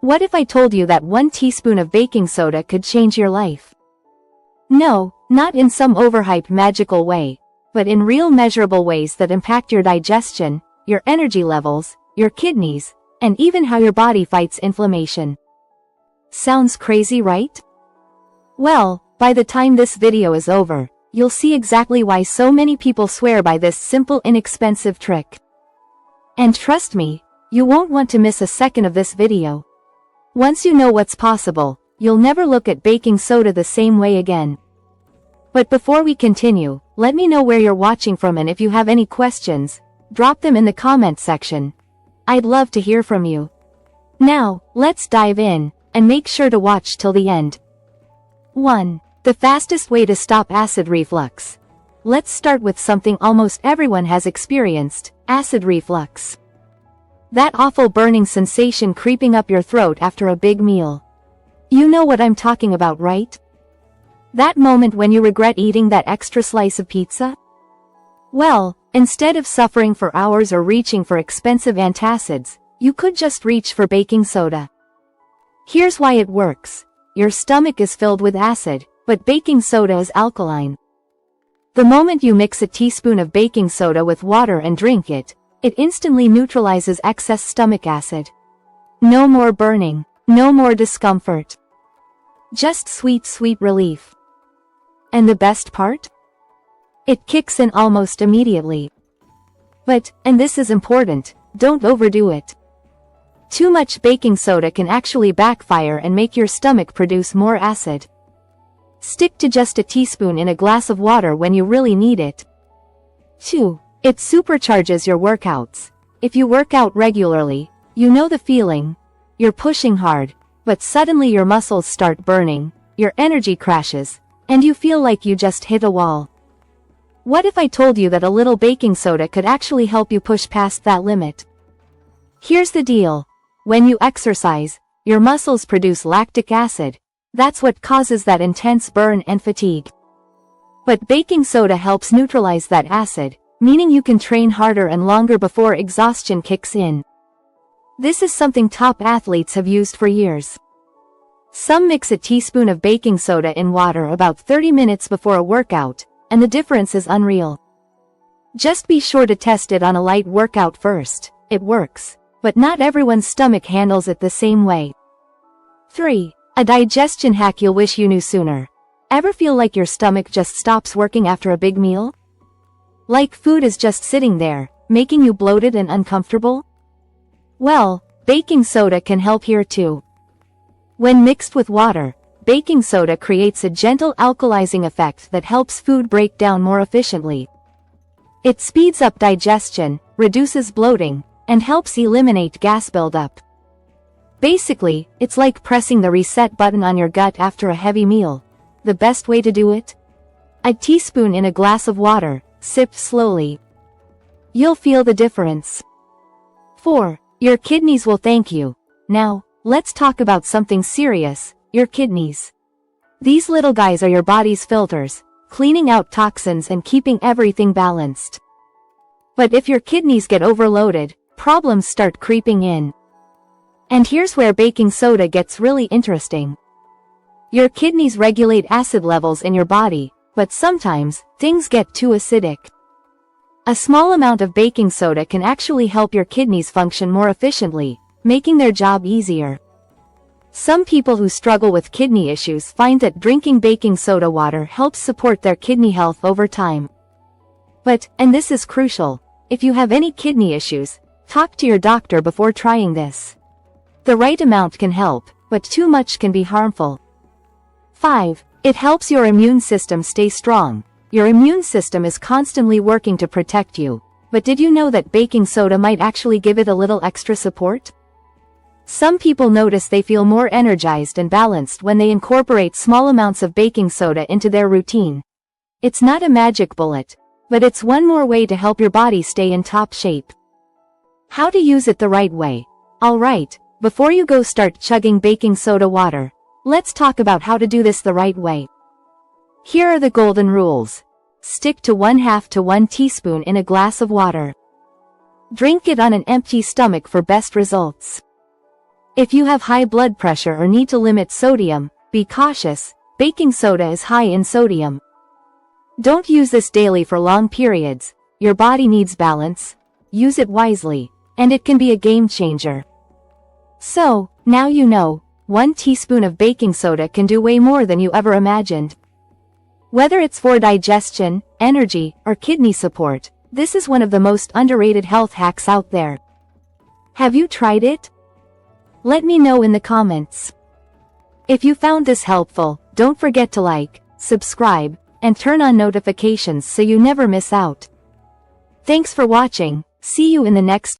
What if I told you that 1 teaspoon of baking soda could change your life? No, not in some overhyped magical way, but in real measurable ways that impact your digestion, your energy levels, your kidneys, and even how your body fights inflammation. Sounds crazy, right? Well, by the time this video is over, you'll see exactly why so many people swear by this simple, inexpensive trick. And trust me, you won't want to miss a second of this video. Once you know what's possible, you'll never look at baking soda the same way again. But before we continue, let me know where you're watching from, and if you have any questions, drop them in the comment section. I'd love to hear from you. Now, let's dive in, and make sure to watch till the end. 1. The fastest way to stop acid reflux. Let's start with something almost everyone has experienced: acid reflux. That awful burning sensation creeping up your throat after a big meal. You know what I'm talking about, right? That moment when you regret eating that extra slice of pizza? Well, instead of suffering for hours or reaching for expensive antacids, you could just reach for baking soda. Here's why it works. Your stomach is filled with acid, but baking soda is alkaline. The moment you mix a teaspoon of baking soda with water and drink it, it instantly neutralizes excess stomach acid. No more burning, no more discomfort. Just sweet, sweet relief. And the best part? It kicks in almost immediately. But, and this is important, don't overdo it. Too much baking soda can actually backfire and make your stomach produce more acid. Stick to just a teaspoon in a glass of water when you really need it. 2. It supercharges your workouts. If you work out regularly, you know the feeling. You're pushing hard, but suddenly your muscles start burning, your energy crashes, and you feel like you just hit a wall. What if I told you that a little baking soda could actually help you push past that limit? Here's the deal. When you exercise, your muscles produce lactic acid. That's what causes that intense burn and fatigue. But baking soda helps neutralize that acid, meaning you can train harder and longer before exhaustion kicks in. This is something top athletes have used for years. Some mix a teaspoon of baking soda in water about 30 minutes before a workout, and the difference is unreal. Just be sure to test it on a light workout first. It works, but not everyone's stomach handles it the same way. 3. A digestion hack you'll wish you knew sooner. Ever feel like your stomach just stops working after a big meal? Like food is just sitting there, making you bloated and uncomfortable? Well, baking soda can help here too. When mixed with water, baking soda creates a gentle alkalizing effect that helps food break down more efficiently. It speeds up digestion, reduces bloating, and helps eliminate gas buildup. Basically, it's like pressing the reset button on your gut after a heavy meal. The best way to do it? A teaspoon in a glass of water, sip slowly. You'll feel the difference. 4. Your kidneys will thank you. Now, let's talk about something serious, your kidneys. These little guys are your body's filters, cleaning out toxins and keeping everything balanced. But if your kidneys get overloaded, problems start creeping in. And here's where baking soda gets really interesting. Your kidneys regulate acid levels in your body, but sometimes, things get too acidic. A small amount of baking soda can actually help your kidneys function more efficiently, making their job easier. Some people who struggle with kidney issues find that drinking baking soda water helps support their kidney health over time. But, and this is crucial, if you have any kidney issues, talk to your doctor before trying this. The right amount can help, but too much can be harmful. 5. It helps your immune system stay strong. Your immune system is constantly working to protect you, but did you know that baking soda might actually give it a little extra support? Some people notice they feel more energized and balanced when they incorporate small amounts of baking soda into their routine. It's not a magic bullet, but it's one more way to help your body stay in top shape. How to use it the right way? Alright, before you go start chugging baking soda water, let's talk about how to do this the right way. Here are the golden rules. Stick to 1/2 to 1 teaspoon in a glass of water. Drink it on an empty stomach for best results. If you have high blood pressure or need to limit sodium, be cautious. Baking soda is high in sodium. Don't use this daily for long periods. Your body needs balance. Use it wisely, and it can be a game changer. So, now you know, 1 teaspoon of baking soda can do way more than you ever imagined. Whether it's for digestion, energy, or kidney support, this is one of the most underrated health hacks out there. Have you tried it? Let me know in the comments. If you found this helpful, don't forget to like, subscribe, and turn on notifications so you never miss out. Thanks for watching. See you in the next